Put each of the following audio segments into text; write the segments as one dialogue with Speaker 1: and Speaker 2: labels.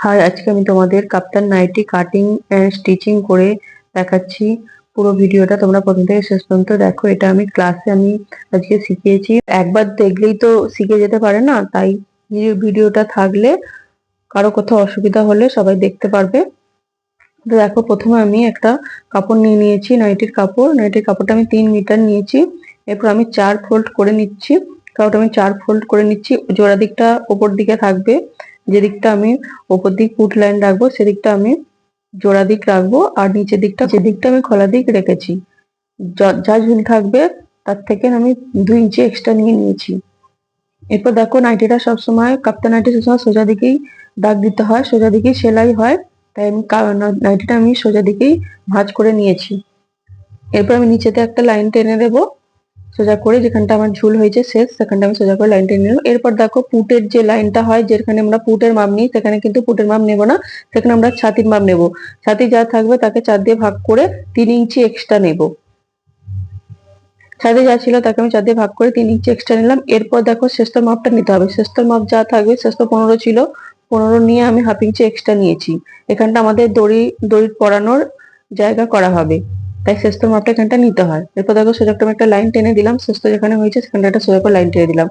Speaker 1: High, আজকে আমি তোমাদের কাপ্তান নাইটি কাটিং এন্ড স্টিচিং করে দেখাচ্ছি। পুরো ভিডিওটা তোমরা প্রথম থেকে শেষ পর্যন্ত দেখো। এটা আমি ক্লাসে আজকে শিখিয়েছি। একবার দেখলেই তো শিখে যেতে পারে না, তাই ভিডিওটা থাকলে কারো কোথাও অসুবিধা হলে সবাই দেখতে পারবে। তো দেখো, প্রথমে আমি একটা কাপড় নিয়ে নিয়েছি, নাইটির কাপড়টা আমি 3 মিটার নিয়েছি। এরপর আমি 4 ফোল্ড করে নিচ্ছি। কাপড়টা আমি 4 ফোল্ড করে নিচ্ছি। জোড়া দিকটা ওপর দিকে থাকবে, যে দিকটা আমি ওপর দিক পুট লাইন রাখবো সেদিকটা আমি জোড়া দিক রাখবো, আর নিচের দিকটা যেদিকটা আমি খোলা দিক রেখেছি, যা ঝুল থাকবে তার থেকে আমি 2 ইঞ্চি এক্সট্রা নিয়ে নিয়েছি। এরপর দেখো, নাইটিটা সবসময় কাপ্তান নাইটি সবসময় সোজা দিকেই দাগ দিতে হয়, সোজা দিকেই সেলাই হয়, তাই আমি নাইটিটা আমি সোজা দিকেই ভাঁজ করে নিয়েছি। এরপর আমি নিচেতে একটা লাইন টেনে দেবো সোজা করে, যেখানটা আমার ঝুল হয়েছে শেষ সেখানটা আমি সোজা করে লাইন টেনে নিলাম। এরপর দেখো, পুটের যে লাইনটা হয়, যেখানে আমরা পুটের মাপ নিই, সেখানে কিন্তু পুটের মাপ নেবো না, সেখানে আমরা ছাতির মাপ নেবো। ছাতি যা থাকবে তাকে 4 দিয়ে ভাগ করে 3 ইঞ্চি এক্সট্রা নেব। ছাতি যা ছিল তাকে আমি 4 দিয়ে ভাগ করে 3 ইঞ্চি এক্সট্রা নিলাম। এরপর দেখো, শেষটার মাপটা নিতে হবে। শেষটার মাপ যা থাকবে, শেষটা 15 ছিল, 15 নিয়ে আমি হাফ ইঞ্চি এক্সট্রা নিয়েছি। এখানটা আমাদের দড়ি পরানোর জায়গা করা হবে, তাই শেষটার মাপটা এখানটা নিতে হয়। এরপর দেখো, সোজা আমি একটা লাইন টেনে দিলাম, শেষটা যেখানে হয়েছে সেখানটা একটা সোজা করে লাইন টেনে দিলাম।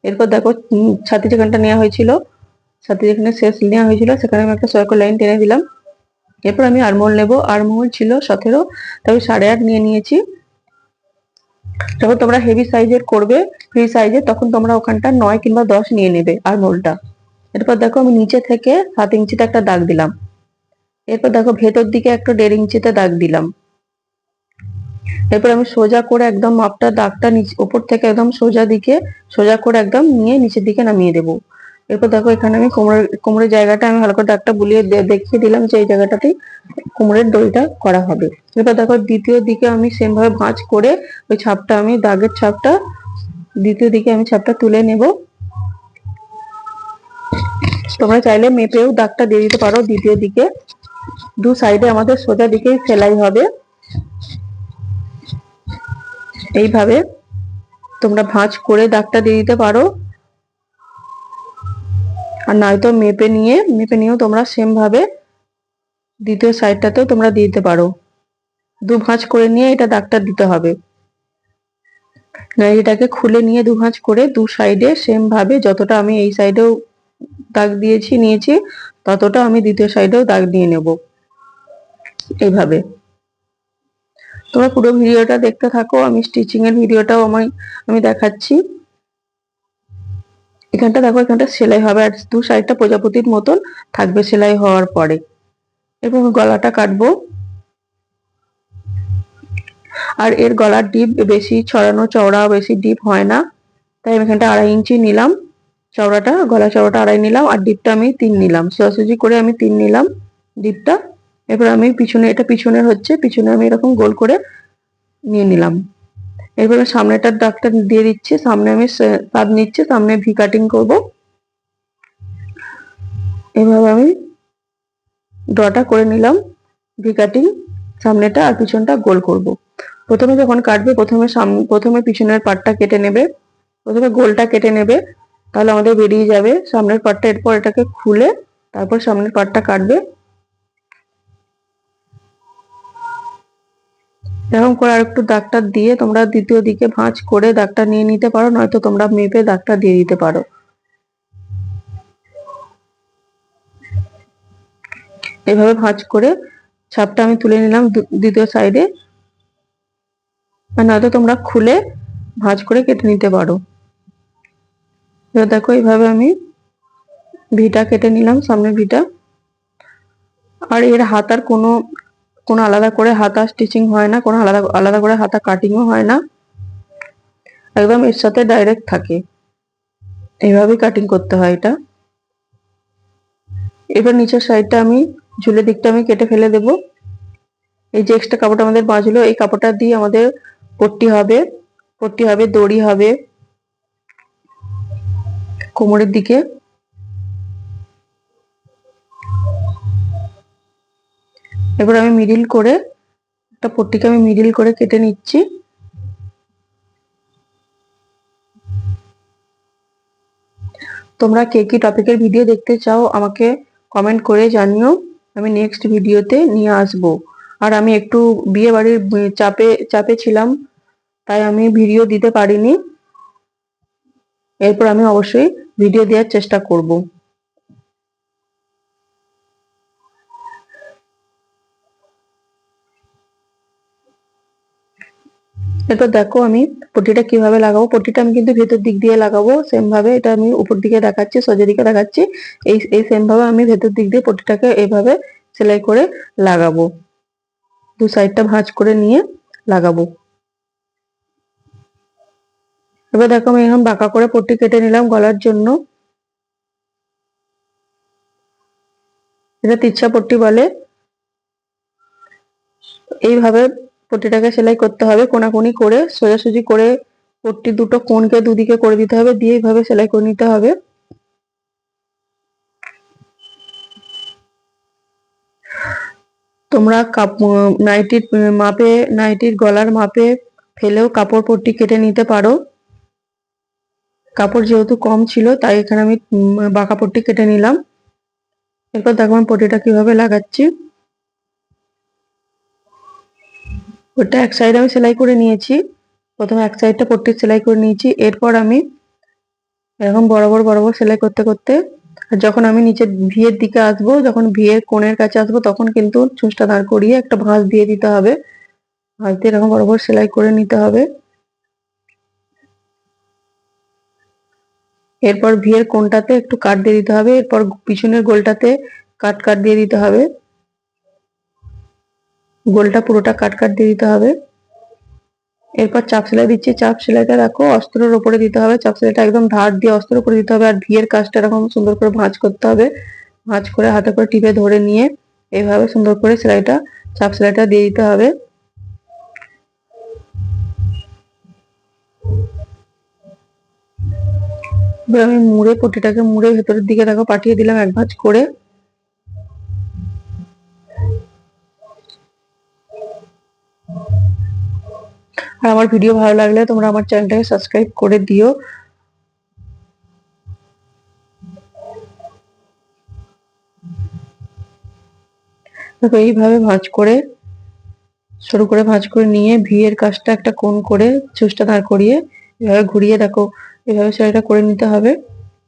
Speaker 1: এরপর দেখো, ছাতি যেখানটা নেওয়া হয়েছিল, ছাতি যেখানে শেষ নেওয়া হয়েছিল সেখানে আমি একটা সোজা করে লাইন টেনে দিলাম। এরপর আমি আরমোল নেব। আরমোল ছিল 17, তাই 8.5 নিয়ে নিয়েছি। যখন তোমরা হেভি সাইজের করবে, ফ্রি সাইজের, তখন তোমরা ওখানটা 9 কিংবা 10 নিয়ে নেবে আরমোলটা। এরপর দেখো, আমি নিচে থেকে 7 ইঞ্চিতে একটা দাগ দিলাম। এরপর দেখো, ভেতর দিকে একটা 1.5 ইঞ্চিতে দাগ দিলাম। এরপর আমি সোজা করে একদম মাপটা দাগটা উপর থেকে একদম সোজা করে একদম নিয়ে নিচের দিকে নামিয়ে দেবো। এরপর দেখো, এখানে আমি কোমরের জায়গাটা আমি ভালো করে দাগটা বুলিয়ে দেখিয়ে দিলাম যে এই জায়গাটাতেই কোমরের দড়িটা করা হবে। এরপর দেখো, দ্বিতীয় দিকে আমি সেম ভাবে ভাঁজ করে ওই ছাপটা আমি দাগের ছাপটা দ্বিতীয় দিকে আমি ছাপটা তুলে নেব। তোমরা চাইলে মেপেও দাগটা দিয়ে দিতে পারো। দ্বিতীয় দিকে দু সাইডে আমাদের সোজা দিকেই সেলাই হবে। এইভাবে তোমরা ভাঁজ করে দাগটা দিয়ে দিতে পারো, আর নয়তো মেপে নিয়েও তোমরা সেম ভাবে দ্বিতীয় সাইডটাতেও তোমরা দিয়ে দিতে পারো। দু ভাঁজ করে নিয়ে এটা দাগটা দিতে হবে। এটাকে খুলে নিয়ে দু ভাঁজ করে দু সাইডে সেম ভাবে যতটা আমি এই সাইডেও দাগ নিয়েছি ততটা আমি দ্বিতীয় সাইডেও দাগ দিয়ে নেব। এইভাবে তোমরা পুরো ভিডিওটা দেখতে থাকো। আমি স্টিচিং এর ভিডিওটাও আমি দেখাচ্ছি। এখানটা দেখো, এখানটা সেলাই হবে, আর দু সাইডটা প্রজাপতির মতন থাকবে সেলাই হওয়ার পরে। এরপর গলাটা কাটবো। আর এর গলার ডিপ বেশি ছড়ানো চওড়া বেশি ডিপ হয় না, তাই আমি এখানটা 2.5 ইঞ্চি নিলাম। গলা চওড়াটা 2.5 নিলাম, আর ডিপটা আমি 3 নিলাম। সোজাসুজি করে আমি 3 নিলাম ডিপটা। এরপর আমি পিছনের হচ্ছে, পিছনে আমি এরকম গোল করে নিয়ে নিলাম। এরপর সামনেটার দাগটা দিয়ে দিচ্ছি। সামনে আমি দাগ নিচ্ছি, সামনে ভি কাটিং করব। এভাবে আমি ড্রটা করে নিলাম, ভি কাটিং, সামনেটা আর পিছনটা গোল করব। প্রথমে যখন কাটবে, প্রথমে পিছনের পার্টটা কেটে নেবে, প্রথমে গোলটা কেটে নেবে, তাহলে আমাদের বেরিয়ে যাবে সামনের পার্টটা। এরপর এটাকে খুলে তারপর সামনের পার্টটা কাটবে। এরকম করে আর একটু দাগটা দিয়ে তোমরা দ্বিতীয় দিকে ভাঁজ করে দাগটা নিয়ে নিতে পারো, নয়তো তোমরা মেপে দাগটা দিয়ে দিতে পারো। এভাবে ভাঁজ করে ছাপটা আমি তুলে নিলাম দ্বিতীয় সাইডে, আর নয়তো তোমরা খুলে ভাঁজ করে কেটে নিতে পারো। এবার দেখো, এইভাবে আমি ভিটা কেটে নিলাম, সামনের ভিটা। আর এর হাতার কোনো আলাদা করে হাতা স্টিচিং হয় না, কোনো আলাদা করে হাতা কাটিংও হয় না, একদম এর সাথে ডাইরেক্ট থাকে। এইভাবেই কাটিং করতে হয় এটা। এবার নিচের সাইডটা আমি ঝুলের দিকটা আমি কেটে ফেলে দেব। এই যে এক্সট্রা কাপড়টা আমাদের বাঁচলো, এই কাপড়টা দিয়ে আমাদের পট্টি হবে, দড়ি হবে কোমরের দিকে। এবার আমি মিডিল করে একটা পট্টিকে আমি মিডিল করে কেটে নিচ্ছি। তোমরা কে কি টপিকের ভিডিও দেখতে চাও আমাকে কমেন্ট করে জানিও, আমি নেক্সট ভিডিওতে নিয়ে আসবো। আর আমি একটু বিয়ে বাড়ির চাপে চাপে ছিলাম, তাই আমি ভিডিও দিতে পারিনি। এরপর আমি অবশ্যই ভিডিও দেওয়ার চেষ্টা করব। এরপর দেখো আমি পট্টিটা কিভাবে লাগাবো। পট্টিটা আমি কিন্তু ভেতর দিক দিয়ে লাগাবো, সেম ভাবে। এটা আমি উপর দিকে দেখাচ্ছি, সোজা দিকে দেখাচ্ছি। এই সেম ভাবে আমি ভেতর দিক দিয়ে পট্টিটাকে এইভাবে সেলাই করে লাগাবো। দু সাইডটা ভাঁজ করে নিয়ে লাগাবো। এবার দেখো আমি এখন বাঁকা করে পট্টি কেটে নিলাম গলার জন্য। এটা তিরছা পট্টি বলে। এইভাবে পট্টিটাকে সেলাই করতে হবে, কোনাকুনি করে সোজাসুজি করে পট্টি দুটো কোণকে দুদিকে করে দিতে হবে, দিয়ে এইভাবে সেলাই করে নিতে হবে। তোমরা নাইটির মাপে, নাইটির গলার মাপে ফেলেও কাপড় পট্টি কেটে নিতে পারো। কাপড় যেহেতু কম ছিল তাই এখানে আমি বাঁকা পট্টি কেটে নিলাম। এরপর দেখো আমি পট্টিটা কিভাবে লাগাচ্ছি। ওটা এক সাইড আমি সেলাই করে নিয়েছি, প্রথমে এক সাইডটা পট্টি সেলাই করে নিয়েছি। এরপর আমি এরকম বরাবর বরাবর সেলাই করতে করতে যখন আমি নিচে ভিয়ের দিকে আসবো, যখন ভিয়ের কোণের কাছে আসবো, তখন কিন্তু ছুঁচটা দাঁড় করিয়ে একটা ভাঁজ দিয়ে দিতে হবে। ভাঁজ দিয়ে এরকম বরাবর সেলাই করে নিতে হবে। এরপর ভিয়ের কোণটাতে একটু কাট দিয়ে দিতে হবে, এরপর পিছনের গোলটাতে কাট দিয়ে দিতে হবে। গোলটা পুরোটা কাট দিয়ে দিতে হবে। এরপর চাপ সেলাই দিচ্ছি। চাপ সেলাইটা দেখো অস্ত্রের উপরে দিতে হবে, চাপ সেলাইটা একদম ধার দিয়ে অস্ত্রের উপরে দিতে হবে। আর ভিয়ের কাজটা এরকম সুন্দর করে ভাঁজ করতে হবে। ভাঁজ করে হাতে করে টিপে ধরে নিয়ে এইভাবে সুন্দর করে সেলাইটা, চাপ সেলাইটা দিয়ে দিতে হবে। এবার আমি মুড়ে পট্টিটাকে মুড়ে ভেতরের দিকে দেখো পাঠিয়ে দিলাম এক ভাঁজ করে। আর আমার ভিডিও ভালো লাগলে তোমরা আমার চ্যানেলটাকে সাবস্ক্রাইব করে দিও। দেখো এইভাবে ভাঁজ করে, সরু করে ভাঁজ করে নিয়ে ভিয়ের কাজটা একটা কোণ করে ছুঁচটা দাঁড় করিয়ে এভাবে ঘুরিয়ে দেখো এভাবে সেলাইটা করে নিতে হবে।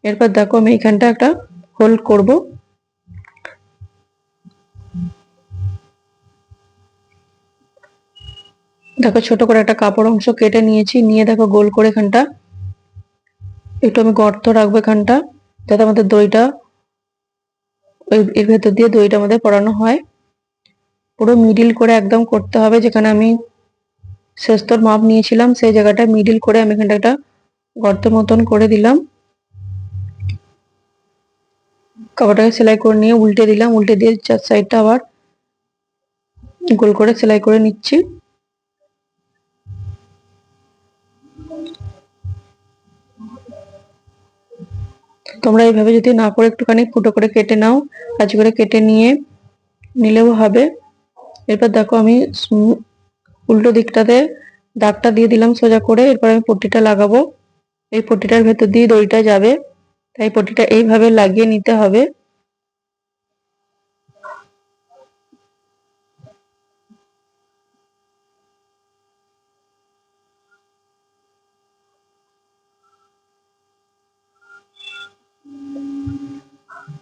Speaker 1: এরপর দেখো আমি এখানটা একটা হোল করব। দেখো ছোট করে একটা কাপড় অংশ কেটে নিয়েছি, নিয়ে দেখো গোল করে এখানটা একটু আমি গর্ত রাখবো এখানটা, যাতে আমাদের দড়িটা এর ভেতর দিয়ে দড়িটা আমাদের পরানো হয়। পুরো মিডিল করে একদম করতে হবে, যেখানে আমি শেষতর মাপ নিয়েছিলাম সেই জায়গাটা মিডিল করে আমি এখানটা একটা গর্ত মতন করে দিলাম। কাপড়টাকে সেলাই করে নিয়ে উল্টে দিলাম, উল্টে দিয়ে চার সাইডটা আবার গোল করে সেলাই করে নিচ্ছি। তোমরা এইভাবে যদি না করে একটুখানি ফুটো করে কেটে নাও, কাঁচি করে কেটে নিয়ে নিলেও হবে। এরপর দেখো আমি উল্টো দিকটাতে দাগটা দিয়ে দিলাম সোজা করে। এরপর আমি পট্টিটা লাগাবো। এই পট্টিটার ভেতর দিয়ে দড়িটা যাবে, তাই পট্টিটা এইভাবে লাগিয়ে নিতে হবে।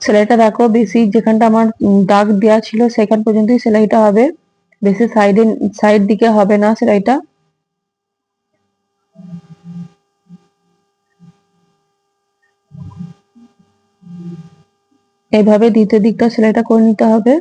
Speaker 1: সেলাইটা দেখো বেশি যেখানটা আমার দাগ দেওয়া ছিল সেখান পর্যন্তই সেলাইটা হবে, বেশি সাইড দিকে হবে না সেলাইটা। এইভাবে দ্বিতীয় দিকটা সেলাইটা করে নিতে হবে।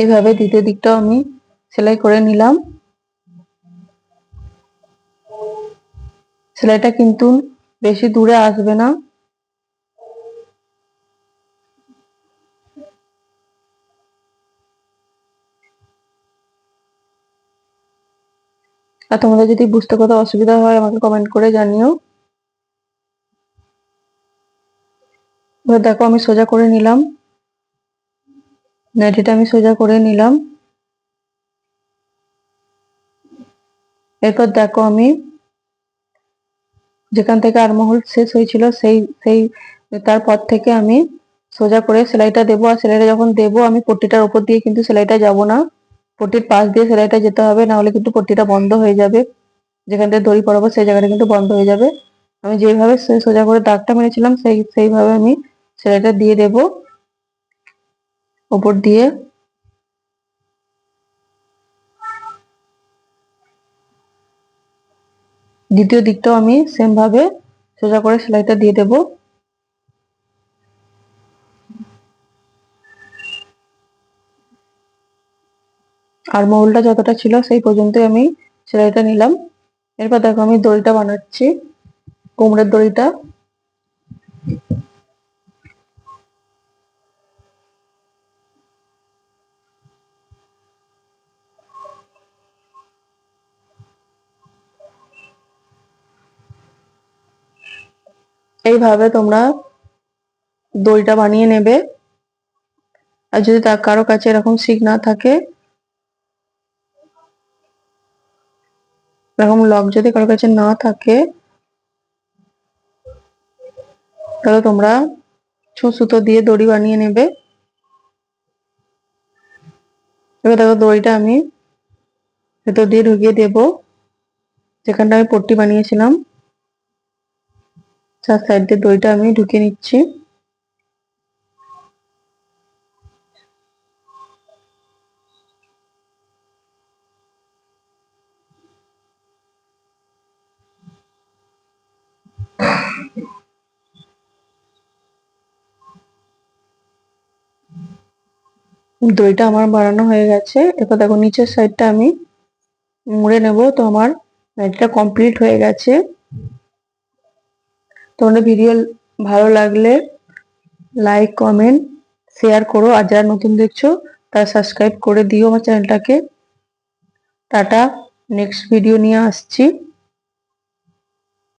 Speaker 1: এভাবে দ্বিতীয় দিকটাও আমি সেলাই করে নিলাম। সেলাইটা কিন্তু বেশি দূরে আসবে না। আর তোমাদের যদি বুঝতে কোথাও অসুবিধা হয় আমাকে কমেন্ট করে জানিও। এবার দেখো আমি সোজা করে নিলাম, নাইটিটা আমি সোজা করে নিলাম। এরপর দেখো আমি যেখান থেকে আরমহল শেষ হয়েছিল সেই সেই তারপর থেকে আমি সোজা করে সেলাইটা দেবো। আর সেলাইটা যখন দেবো আমি পট্টিটার উপর দিয়ে কিন্তু সেলাইটা যাব না, পট্টির পাশ দিয়ে সেলাইটা যেতে হবে, না হলে কিন্তু পট্টিটা বন্ধ হয়ে যাবে, যেখান থেকে দড়ি পরাবো সেই জায়গাটা কিন্তু বন্ধ হয়ে যাবে। আমি যেভাবে সোজা করে দাগটা মেরেছিলাম সেইভাবে আমি সেলাইটা দিয়ে দেব উপর দিয়ে। দ্বিতীয় দিকটাও আমি সেম ভাবে সোজা করে সেলাইটা দিয়ে দেব। আর মহলটা যতটা ছিল সেই পর্যন্তই আমি সেলাইটা নিলাম। এরপর দেখো আমি দড়িটা বানাচ্ছি, কোমরের দড়িটা। এইভাবে তোমরা দড়িটা বানিয়ে নেবে। আর যদি কারো কাছে এরকম শিক না থাকে, এরকম লক যদি কারো কাছে না থাকে, তাহলে তোমরা সুতো দিয়ে দড়ি বানিয়ে নেবে। এবার দেখো দড়িটা আমি ভেতর দিয়ে ঢুকিয়ে দেব, যেখানটা আমি পট্টি বানিয়েছিলাম চার সাইড দিয়ে দড়িটা আমি ঢুকিয়ে নিচ্ছি। দড়িটা আমার বানানো হয়ে গেছে। এবার দেখো নিচের সাইডটা আমি মুড়ে নেব। তো আমার নাইটিটা কমপ্লিট হয়ে গেছে। তোমাদের ভিডিও ভালো লাগলে লাইক কমেন্ট শেয়ার করো, আর যারা নতুন দেখছো তারা সাবস্ক্রাইব করে দিও আমার চ্যানেলটাকে। টাটা, নেক্সট ভিডিও নিয়ে আসছি।